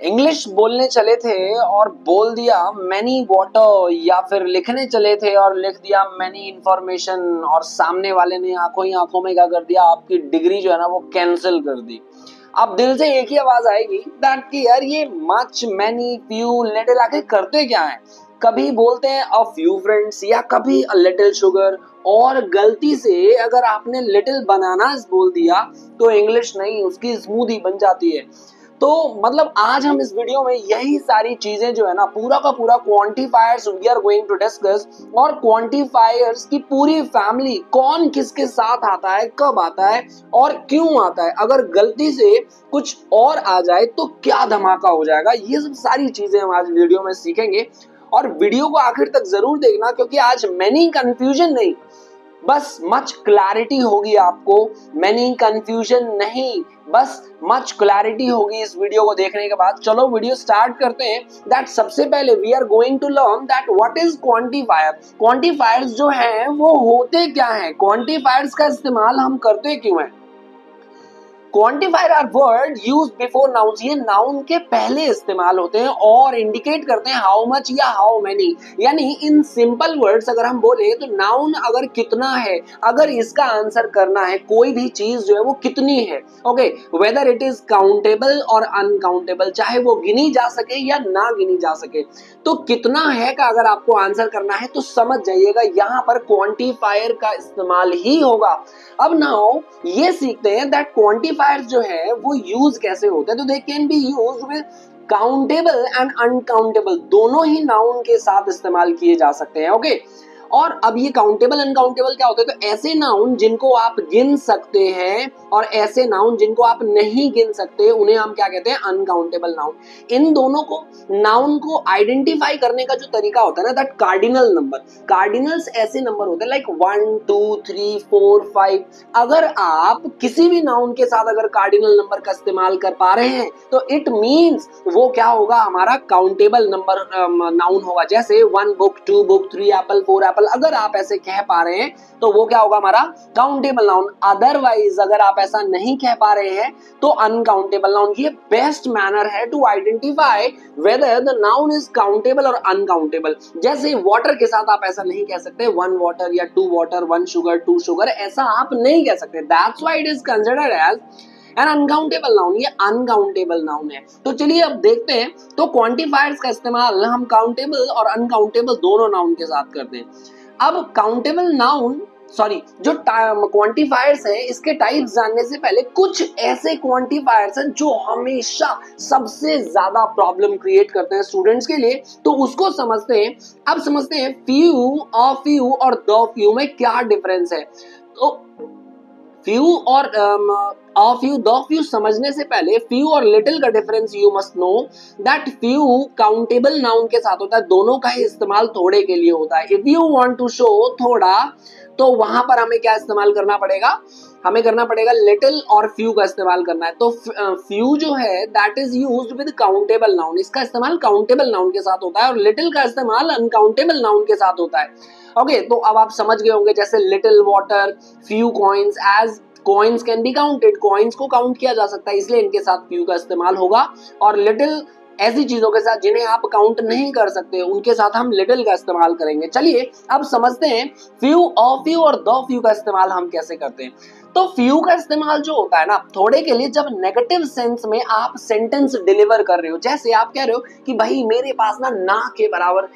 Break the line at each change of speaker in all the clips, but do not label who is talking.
English बोलने चले थे और बोल दिया मैनी वाटर, या फिर लिखने चले थे और लिख दिया मैनी इंफॉर्मेशन, और सामने वाले ने आंखों ही आंखों में क्या कर दिया, आपकी डिग्री जो है ना वो कैंसिल कर दी। अब दिल से एक ही आवाज आएगी दैट कि यार ये मच, मैनी, फ्यू, लिटिल आखिर करते क्या है। कभी बोलते हैं अ फ्यू फ्रेंड्स या कभी अ लिटिल शुगर, और गलती से अगर आपने लिटिल बनानास बोल दिया तो इंग्लिश नहीं, उसकी स्मूदी बन जाती है। तो मतलब आज हम इस वीडियो में यही सारी चीजें जो है ना, पूरा का पूरा quantifiers we are going to discuss, और क्वांटिफायर्स की पूरी फैमिली, कौन किसके साथ आता है, कब आता है और क्यों आता है, अगर गलती से कुछ और आ जाए तो क्या धमाका हो जाएगा, ये सब सारी चीजें हम आज वीडियो में सीखेंगे। और वीडियो को आखिर तक जरूर देखना, क्योंकि आज मैनी कंफ्यूजन नहीं, बस मच क्लैरिटी होगी आपको। मैनी कंफ्यूजन नहीं, बस मच क्लैरिटी होगी इस वीडियो को देखने के बाद। चलो वीडियो स्टार्ट करते हैं। दैट सबसे पहले we are going to learn that what is quantifier. Quantifiers जो हैं वो होते क्या हैं, क्वांटिफायर्स का इस्तेमाल हम करते क्यों हैं। Quantifier are word use before nouns, ये नाउन के पहले इस्तेमाल होते हैं और इंडिकेट करते हैं हाउ मच या हाउ मेनी। यानी इन सिंपल वर्ड्स अगर हम बोले तो नाउन अगर कितना है, अगर इसका आंसर करना है, कोई भी चीज जो है वो कितनी है, okay, whether it is countable और अनकाउंटेबल, चाहे वो गिनी जा सके या ना गिनी जा सके, तो कितना है का अगर आपको आंसर करना है तो समझ जाइएगा यहाँ पर क्वांटिफायर का इस्तेमाल ही होगा। अब नाउ ये सीखते हैं दैट क्वांटिफायर्स जो है वो यूज कैसे होते हैं। तो they can be used with countable and uncountable, दोनों ही नाउन के साथ इस्तेमाल किए जा सकते हैं, ओके। और अब ये काउंटेबल अनकाउंटेबल क्या होते हैं, तो ऐसे नाउन जिनको आप गिन सकते हैं और ऐसे नाउन जिनको आप नहीं गिन सकते, उन्हें हम क्या कहते हैं, अनकाउंटेबल नाउन। इन दोनों को, नाउन को आइडेंटिफाई करने का जो तरीका होता है ना, दैट कार्डिनल नंबर। कार्डिनल्स ऐसे नंबर होते हैं लाइक 1 2 3 4 5। अगर आप किसी भी नाउन के साथ अगर कार्डिनल नंबर का इस्तेमाल कर पा रहे हैं तो इट मींस वो क्या होगा, हमारा काउंटेबल नंबर नाउन होगा। जैसे 1 बुक, 2 बुक, 3 एप्पल, 4 एप्पल, अगर आप ऐसे कह पा रहे हैं तो वो क्या होगा, हमारा काउंटेबल नाउन। अदरवाइज अगर आप ऐसा नहीं कह पा रहे हैं तो अनकाउंटेबल नाउन। ये बेस्ट मैनर है to identify whether the noun is countable और अनकाउंटेबल। जैसे वाटर के साथ आप ऐसा नहीं कह सकते 1 वाटर या 2 वाटर, 1 शुगर 2 शुगर, ऐसा आप नहीं कह सकते। That's why it is considered as an uncountable noun. ये अनकाउंटेबल नाउन है। तो चलिए अब देखते हैं, तो क्वांटिफायर्स का इस्तेमाल हम काउंटेबल और अनकाउंटेबल दोनों नाउन के साथ करते हैं। अब काउंटेबल नाउन, सॉरी, जो क्वांटिफायर्स हैं इसके टाइप्स जानने से पहले कुछ ऐसे क्वांटिफायर्स हैं जो हमेशा सबसे ज्यादा प्रॉब्लम क्रिएट करते हैं स्टूडेंट्स के लिए, तो उसको समझते हैं। अब समझते हैं फ्यू, अ फ्यू और द फ्यू में क्या डिफरेंस है। तो फ्यू और अ फ्यू, द फ्यू समझने से पहले फ्यू और लिटिल का difference you must know that few countable noun के साथ होता है, दोनों का ही इस्तेमाल थोड़े के लिए होता है। If you want to show थोड़ा, तो वहां पर हमें क्या इस्तेमाल करना पड़ेगा, हमें करना पड़ेगा लिटिल और फ्यू का इस्तेमाल करना है। तो फ्यू जो है that is used with countable noun, इसका इस्तेमाल काउंटेबल नाउन के साथ होता है, और लिटिल का इस्तेमाल अनकाउंटेबल नाउन के साथ होता है, ओके। तो अब आप समझ गए होंगे, जैसे little water, few coins, as coins can be counted, coins को काउंट किया जा सकता है, इसलिए इनके साथ फ्यू का इस्तेमाल होगा। और लिटिल ऐसी चीजों के साथ जिन्हें आप काउंट नहीं कर सकते, उनके साथ हम लिटिल का इस्तेमाल करेंगे। चलिए अब समझते हैं फ्यू, अ फ्यू और द फ्यू का इस्तेमाल हम कैसे करते हैं। तो फ्यू का इस्तेमाल जो होता है ना थोड़े के लिए, जब नेगेटिव सेंस में आप सेंटेंस डिलीवर कर रहे हो। जैसे आप कह रहे हो कि भाई मेरे पास ना के बराबर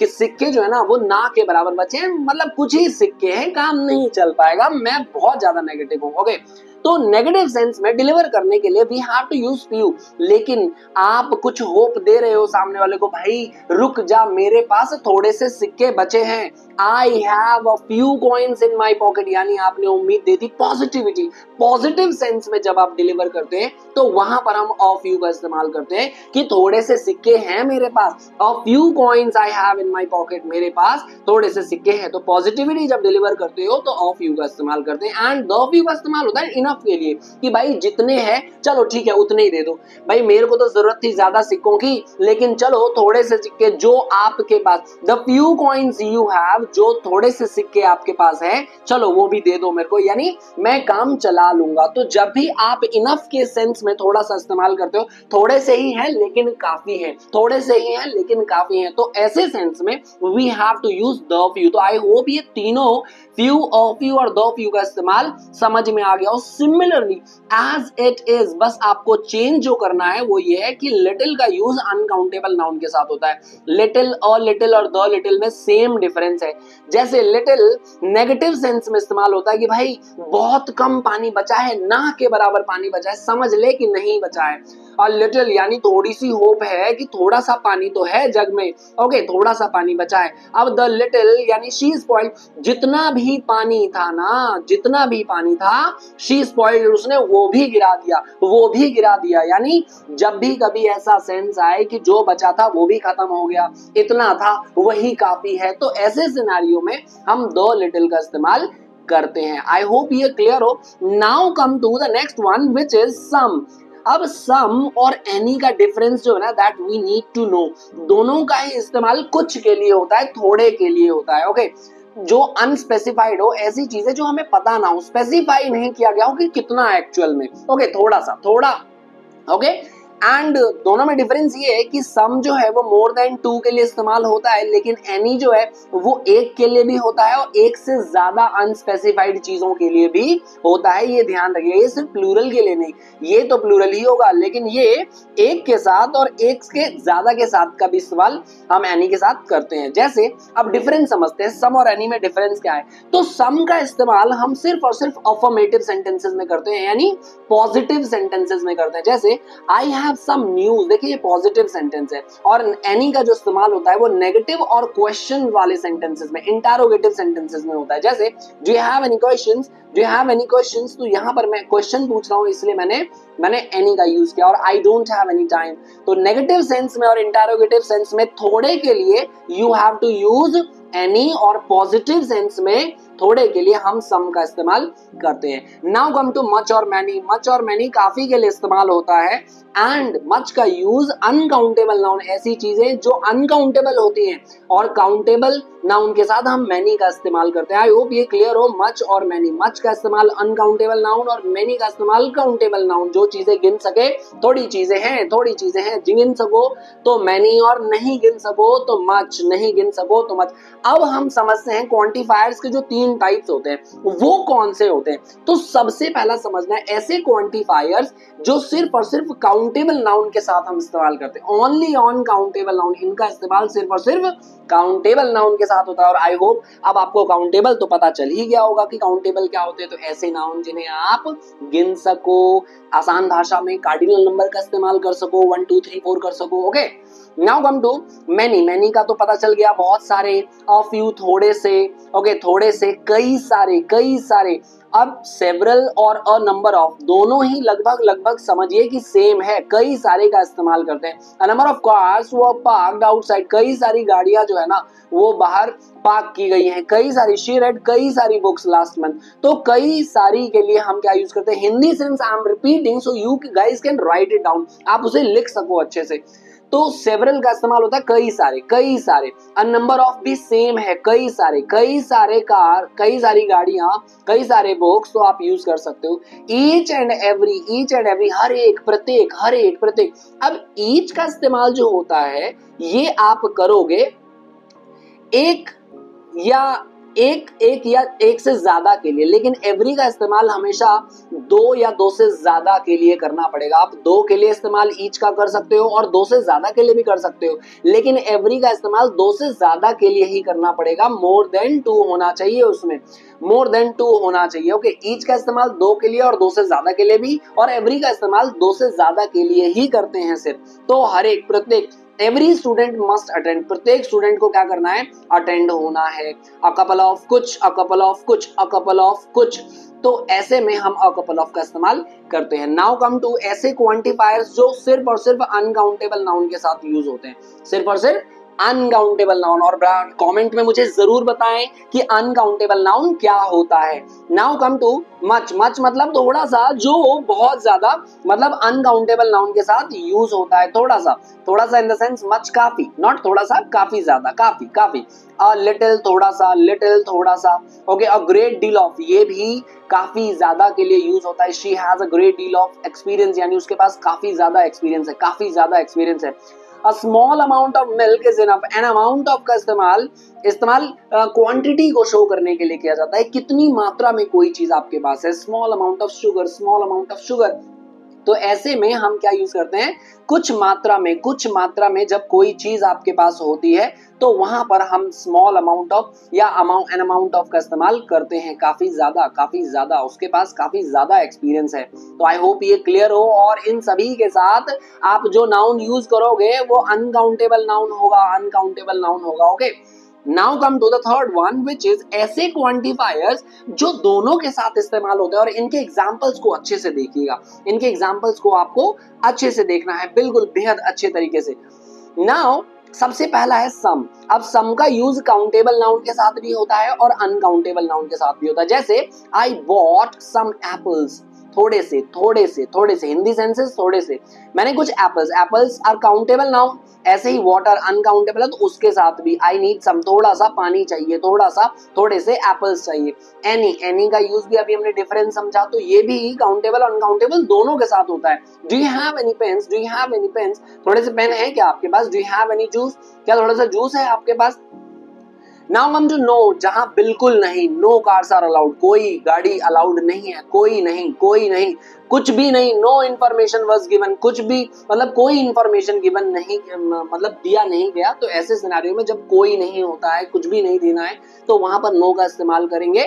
सिक्के जो है ना वो ना के बराबर बचे हैं, मतलब कुछ ही सिक्के हैं, काम नहीं चल पाएगा, मैं बहुत ज्यादा नेगेटिव हूँ, ओके। तो नेगेटिव सेंस में डिलीवर करने के लिए we have to use few. लेकिन आप कुछ होप दे रहे हो सामने वाले को, भाई रुक जा, मेरे पास थोड़े से सिक्के बचे हैं, I have a few coins in my pocket, यानी आपने उम्मीद दे दी पॉजिटिविटी। पॉजिटिव सेंस में जब आप डिलीवर करते हैं तो वहां पर हम अ फ्यू का इस्तेमाल करते हैं कि थोड़े से सिक्के हैं मेरे पास, a few coins I have in my pocket, मेरे पास थोड़े से सिक्के हैं। तो पॉजिटिविटी जब डिलीवर करते हो तो अ फ्यू का इस्तेमाल करते हैं। एंड द फ्यू का इस्तेमाल होता है इन अ इनफ के लिए कि भाई जितने हैं चलो ठीक है उतने ही दे दो, भाई मेरे को तो जरूरत थी ज्यादा सिक्कों की, लेकिन चलो थोड़े से सिक्के जो आपके पास, the few coins you have, जो थोड़े से सिक्के आपके पास हैं चलो वो भी दे दो मेरे को, यानी मैं काम चला लूंगा। तो जब भी आप इनफ के सेंस में थोड़ा सा इस्तेमाल करते हो, थोड़े से ही है लेकिन काफी है, थोड़े से ही है लेकिन काफी है, तो ऐसे सेंस में we have to use the few. तो आई होप ये तीनों फ्यू, अ फ्यू और द फ्यू का इस्तेमाल समझ में आ गया हो। सिमिलरली एज इट इज, बस आपको चेंज जो करना है वो ये है कि लिटिल का यूज अनकाउंटेबल नाउन के साथ होता है। लिटिल, अ लिटिल और द लिटिल में सेम डिफरेंस है। जैसे लिटिल नेगेटिव सेंस में इस्तेमाल होता है कि भाई बहुत कम पानी बचा है, ना के बराबर पानी बचा है, समझ ले कि नहीं बचा है। और लिटिल यानी थोड़ी सी होप है कि थोड़ा सा पानी तो है जग में, ओके थोड़ा सा पानी बचा है। अब द लिटिल यानी शी स्पॉइल्ड, जितना भी पानी था ना, जितना भी पानी था, शी स्पॉइल्ड उसने वो भी गिरा दिया, वो भी गिरा दिया। यानी जब भी कभी ऐसा सेंस आए कि जो बचा था वो भी खत्म हो गया, इतना था वही काफी है, तो ऐसे सिनेरियो में हम द लिटिल का इस्तेमाल करते हैं। आई होप ये क्लियर हो। Now come to the next one which is some. अब सम और एनी का डिफरेंस जो है ना, that we need to know. दोनों का ही इस्तेमाल कुछ के लिए होता है, थोड़े के लिए होता है। ओके जो अनस्पेसिफाइड हो, ऐसी चीजें जो हमें पता ना हो, स्पेसिफाई नहीं किया गया हो कि कितना एक्चुअल में, ओके थोड़ा सा, थोड़ा, ओके। एंड दोनों में डिफरेंस ये है कि सम जो है वो मोर देन 2 के लिए इस्तेमाल होता है, लेकिन एनी जो है वो 1 के लिए भी होता है और 1 से ज्यादा अनस्पेसिफाइड चीजों के लिए भी होता है। ये ध्यान रखिए, ये सिर्फ प्लूरल के लिए नहीं, ये तो प्लूरल ही होगा, लेकिन ये 1 के साथ और 1 के ज्यादा के साथ का भी इस्तेमाल हम एनी के साथ करते हैं। जैसे अब डिफरेंस समझते हैं, सम और एनी में डिफरेंस क्या है। तो सम का इस्तेमाल हम सिर्फ और सिर्फ अफर्मेटिव सेंटेंसेस में करते हैं, यानी पॉजिटिव सेंटेंसेस में करते हैं। जैसे आई हैव सम न्यूज, देखिए ये पॉजिटिव सेंटेंस है। और एनी का जो इस्तेमाल होता है वो नेगेटिव और क्वेश्चन वाले सेंटेंसेस में, इंटरोगेटिव सेंटेंसेस में होता है। जैसे do you have any questions, do you have any questions, तो यहाँ पर मैं क्वेश्चन पूछ रहा हूँ इसलिए मैंने एनी का यूज किया। और I don't have any time, तो नेगेटिव सेंस में और इंटरोगेटिव सेंस में थोड़े के लिए you have to use any, और पॉजिटिव सेंस में थोड़े के लिए हम सम का इस्तेमाल करते हैं। नाउ कम टू मच और मैनी। मच और मैनी काफी के लिए इस्तेमाल होता है, एंड मच का यूज अनकाउंटेबल नाउन, ऐसी चीजें जो अनकाउंटेबल होती हैं और काउंटेबल नाउन के साथ हम मैनी का इस्तेमाल करते हैं। आई होप ये क्लियर हो। मच और मैनी, मच का इस्तेमाल अनकाउंटेबल नाउन और मैनी का इस्तेमाल काउंटेबल नाउन, जो चीजें गिन सके, थोड़ी चीजें हैं, थोड़ी चीजें हैं, गिन सको तो मैनी, और नहीं गिन सको तो मच, नहीं गिन सको तो मच। अब हम समझते हैं क्वांटिफायर्स के जो 3 टाइप्स होते हैं वो कौन से होते हैं। तो सबसे पहला समझना है ऐसे क्वांटिफायर्स जो सिर्फ और सिर्फ काउंटेबल नाउन के साथ हम इस्तेमाल करते हैं, ओनली ऑन काउंटेबल नाउन। इनका इस्तेमाल सिर्फ और सिर्फ काउंटेबल नाउन के साथ होता है। और आई होप अब आपको काउंटेबल तो पता चल ही गया होगा कि काउंटेबल क्या होते हैं। तो ऐसे नाउन जिन्हें आप गिन सको, आसान भाषा में कार्डिनल नंबर का इस्तेमाल कर सको, 1 2 3 4 कर सको। Okay now come to many. Many का तो पता चल गया, बहुत सारे, अ फ्यू थोड़े से, ओके थोड़े से, कई सारे, कई सारे। अब सेवरल और अ नंबर ऑफ दोनों ही लगभग समझिए कि सेम है, कई सारे का इस्तेमाल करते हैं। अ नंबर ऑफ कार्स वो पार्क्ड आउटसाइड, कई सारी गाड़ियां जो है ना वो बाहर पार्क की गई हैं, कई सारी। शी रेड कई सारी बुक्स लास्ट मंथ, तो कई सारी के लिए हम क्या यूज करते हैं Hindi. Since I am repeating so you guys can write it down, आप उसे लिख सको अच्छे से। तो सेवरल का इस्तेमाल होता है कई सारे, कई सारे। अ नंबर ऑफ भी सेम है, कई सारे, कई सारे कार, कई सारी गाड़ियां, कई सारे बुक्स, तो आप यूज कर सकते हो। Each and every, each and every, हर एक, प्रत्येक, हर एक, प्रत्येक। अब ईच का इस्तेमाल जो होता है ये आप करोगे एक या एक से ज्यादा के लिए, लेकिन एवरी का इस्तेमाल हमेशा 2 या 2 से ज्यादा के लिए करना पड़ेगा। आप 2 के लिए इस्तेमाल ईच का कर सकते हो और 2 से ज्यादा के लिए भी कर सकते हो, लेकिन एवरी का इस्तेमाल 2 से ज्यादा के लिए ही करना पड़ेगा। मोर देन 2 होना चाहिए उसमें, मोर देन 2 होना चाहिए। ओके ईच का इस्तेमाल 2 के लिए और 2 से ज्यादा के लिए भी, और एवरी का इस्तेमाल 2 से ज्यादा के लिए ही करते हैं सिर्फ। तो हर एक, प्रत्येक, एवरी स्टूडेंट मस्ट अटेंड, प्रत्येक स्टूडेंट को क्या करना है, अटेंड होना है। अ कपल ऑफ कुछ, अ कपल ऑफ कुछ, अ कपल ऑफ कुछ, तो ऐसे में हम अ कपल ऑफ का इस्तेमाल करते हैं। नाउ कम टू ऐसे क्वांटिफायर्स जो सिर्फ और सिर्फ अनकाउंटेबल नाउन के साथ यूज होते हैं, सिर्फ और सिर्फ अनकाउंटेबल नाउन। और कमेंट में मुझे जरूर बताएं कि अनकाउंटेबल नाउन क्या होता है। Now come too much. Much मतलब थोड़ा सा, जो बहुत ज्यादा, मतलब अनकाउंटेबल नाउन के साथ यूज होता है थोड़ा सा। थोड़ा सा इन द सेंस मच काफी, नॉट थोड़ा सा, काफी ज्यादा, काफी काफी। अ लिटिल थोड़ा सा, लिटिल थोड़ा सा। Okay, a great deal of, ये भी काफी ज्यादा के लिए यूज होता है। She has a great deal of experience, यानी उसके पास काफी ज्यादा एक्सपीरियंस है, काफी ज्यादा एक्सपीरियंस है। A small amount of milk is enough। an amount of का इस्तेमाल क्वांटिटी को शो करने के लिए किया जाता है, कितनी मात्रा में कोई चीज आपके पास है। Small amount of sugar, small amount of sugar. तो ऐसे में हम क्या यूज करते हैं, कुछ मात्रा में, कुछ मात्रा में जब कोई चीज आपके पास होती है तो वहां पर हम स्मॉल अमाउंट ऑफ या एन अमाउंट ऑफ का इस्तेमाल करते हैं। काफी ज्यादा, काफी ज्यादा, उसके पास काफी ज्यादा एक्सपीरियंस है। तो आई होप ये क्लियर हो। और इन सभी के साथ आप जो नाउन यूज करोगे वो अनकाउंटेबल नाउन होगा, अनकाउंटेबल नाउन होगा। Okay, now come to the third one which is ऐसे क्वांटिफायर्स जो दोनों के साथ इस्तेमाल होते हैं। और इनके एग्जांपल्स को अच्छे से देखिएगा, इनके एग्जांपल्स को आपको अच्छे से देखना है, बिल्कुल बेहद अच्छे तरीके से। नाउ सबसे पहला है सम। अब सम का यूज काउंटेबल नाउन के साथ भी होता है और अनकाउंटेबल नाउन के साथ भी होता है। जैसे आई बॉट सम एप्पल्स, थोड़े से, थोड़े से, थोड़े से, हिंदी सेंसेस थोड़े से, मैंने कुछ apples, apples are countable noun. ऐसे ही वाटर अनकाउंटेबल है, तो उसके साथ भी आई नीड सम, थोड़ा सा पानी चाहिए, थोड़ा सा, थोड़े से एप्पल्स चाहिए। एनी, एनी का यूज भी अभी हमने डिफरेंस समझा, तो ये भी काउंटेबल अनकाउंटेबल दोनों के साथ होता है। Do you have any pens, do you have any pens, थोड़े से पेन है क्या आपके पास। Do you have any juice, क्या थोड़ा सा जूस है आपके पास। नाउ कम टू नो, जहां बिल्कुल नहीं, नो कार्स आर अलाउड, कोई गाड़ी अलाउड नहीं है, कोई नहीं, कोई नहीं, कुछ भी नहीं। नो इन्फॉर्मेशन वाज गिवन, कुछ भी मतलब कोई इन्फॉर्मेशन गिवन नहीं, मतलब दिया नहीं गया। तो ऐसे सिनेरियो में जब कोई नहीं होता है, कुछ भी नहीं देना है, तो वहां पर नो का इस्तेमाल करेंगे।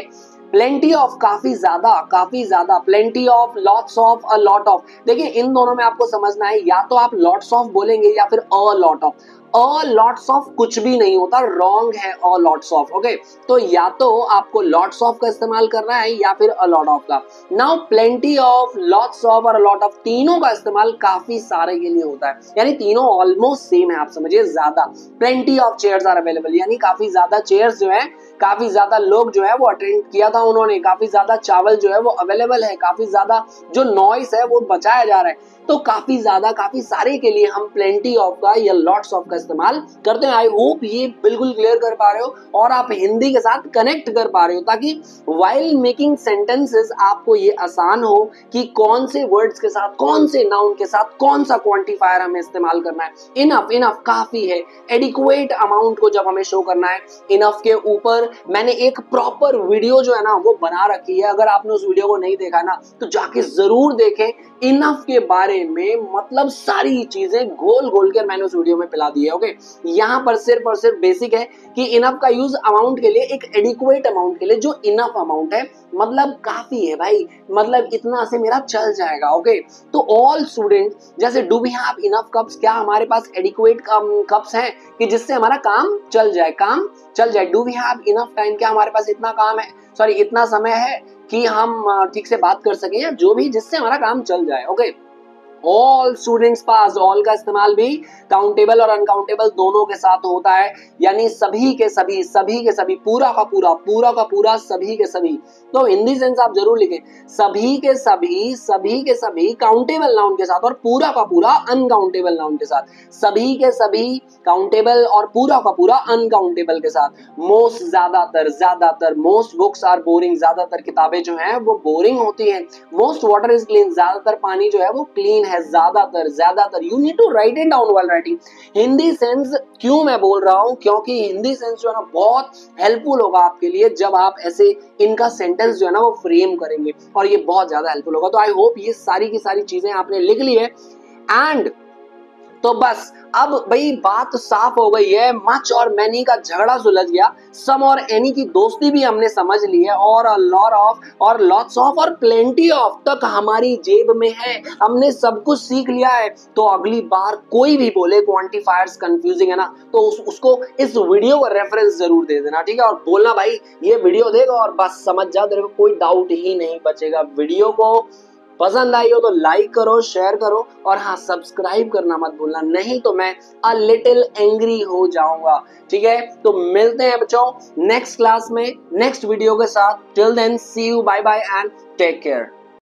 प्लेंटी ऑफ, काफी ज्यादा, काफी ज्यादा। Plenty of, lots of, a lot of. देखिए इन दोनों में आपको समझना है, या तो आप लॉट्स ऑफ बोलेंगे या फिर a lot of. A lots of कुछ भी नहीं होता, रॉन्ग है अ लॉट्स ऑफ। ओके, तो या तो आपको लॉट्स ऑफ का इस्तेमाल करना है या फिर अ लॉट ऑफ का। Now plenty of, lots of और अ लॉट ऑफ, तीनों का इस्तेमाल काफी सारे के लिए होता है, यानी तीनों ऑलमोस्ट सेम है, आप समझिए ज्यादा। Plenty of chairs are available, यानी काफी ज्यादा चेयर्स जो है, काफी ज्यादा लोग जो है वो अटेंड किया था उन्होंने, काफी ज्यादा चावल जो है वो अवेलेबल है, काफी ज्यादा जो नॉइस है वो बचाया जा रहा है। तो काफी ज्यादा, काफी सारे के लिए हम प्लेंटी ऑफ का या लॉट्स ऑफ का इस्तेमाल करते हैं। आई होप ये बिल्कुल क्लियर कर पा रहे हो और आप हिंदी के साथ कनेक्ट कर पा रहे हो, ताकि व्हाइल मेकिंग सेंटेंसेस आपको ये आसान हो कि कौन से वर्ड्स के साथ, कौन से नाउन के साथ कौन सा क्वांटिफायर हमें इस्तेमाल करना है। इनफ, इनफ काफी है। एडिक्वेट अमाउंट को जब हमें शो करना है, इनफ के ऊपर मैंने एक प्रॉपर वीडियो जो है ना वो बना रखी है। अगर आपने उस वीडियो को नहीं देखा ना तो जाके जरूर देखें। इनफ के बारे में मतलब सारी चीजें घोल घोल कर मैंने उस वीडियो में पिला दी है। ओके, यहाँ पर सिर्फ और सिर्फ बेसिक है कि इनफ का यूज अमाउंट के लिए, एक एडिक्वेट अमाउंट के लिए जो इनफ अमाउंट है, मतलब काफी है भाई, मतलब इतना से मेरा चल जाएगा। ओके, तो ऑल स्टूडेंट, जैसे do we have enough cups, क्या हमारे पास एडिक्वेट कप्स हैं कि जिससे हमारा काम चल जाए, काम चल जाए। Do we have enough time, क्या हमारे पास इतना काम है, सॉरी इतना समय है कि हम ठीक से बात कर सकें, या जो भी जिससे हमारा काम चल जाए। Okay, all students pass, all का इस्तेमाल भी काउंटेबल और अनकाउंटेबल दोनों के साथ होता है, यानी सभी के सभी, सभी के सभी, पूरा का पूरा, पूरा का पूरा, सभी के सभी। तो हिंदी सेंस आप जरूर लिखें, सभी के सभी, सभी के सभी काउंटेबल नाउन के साथ और पूरा का पूरा अनकाउंटेबल नाउन के साथ। सभी के सभी काउंटेबल और पूरा का पूरा अनकाउंटेबल के साथ। मोस्ट, ज्यादातर, ज्यादातर। मोस्ट बुक्स आर बोरिंग, ज्यादातर किताबें जो हैं वो बोरिंग होती हैं। मोस्ट वाटर इज क्लीन, ज्यादातर पानी जो है वो क्लीन है, ज्यादातर, ज्यादातर। You need to write it down while writing. Hindi sense क्यों मैं बोल रहा हूं, क्योंकि हिंदी सेंस जो है ना बहुत हेल्पफुल होगा आपके लिए जब आप ऐसे इनका सेंटेंस जो है ना वो फ्रेम करेंगे, और ये बहुत ज्यादा हेल्पफुल होगा। तो आई होप ये सारी की सारी चीजें आपने लिख ली है। एंड तो बस अब भाई बात साफ हो गई है, मच और मैनी का झगड़ा सुलझ गया, सम और एनी की दोस्ती भी हमने समझ ली है, और अ लॉट ऑफ और लॉट्स ऑफ और प्लेंटी ऑफ तक हमारी जेब में है, हमने सब कुछ सीख लिया है। तो अगली बार कोई भी बोले क्वांटिफायर्स कंफ्यूजिंग है ना, तो उसको इस वीडियो का रेफरेंस जरूर दे देना, ठीक है, और बोलना भाई ये वीडियो देख और बस समझ जा, तेरे को कोई डाउट ही नहीं बचेगा। वीडियो को पसंद आई हो तो लाइक करो, शेयर करो और हाँ सब्सक्राइब करना मत भूलना, नहीं तो मैं अ लिटिल एंग्री हो जाऊंगा। ठीक है, तो मिलते हैं बच्चों नेक्स्ट क्लास में नेक्स्ट वीडियो के साथ। Till then see you, bye bye and take care.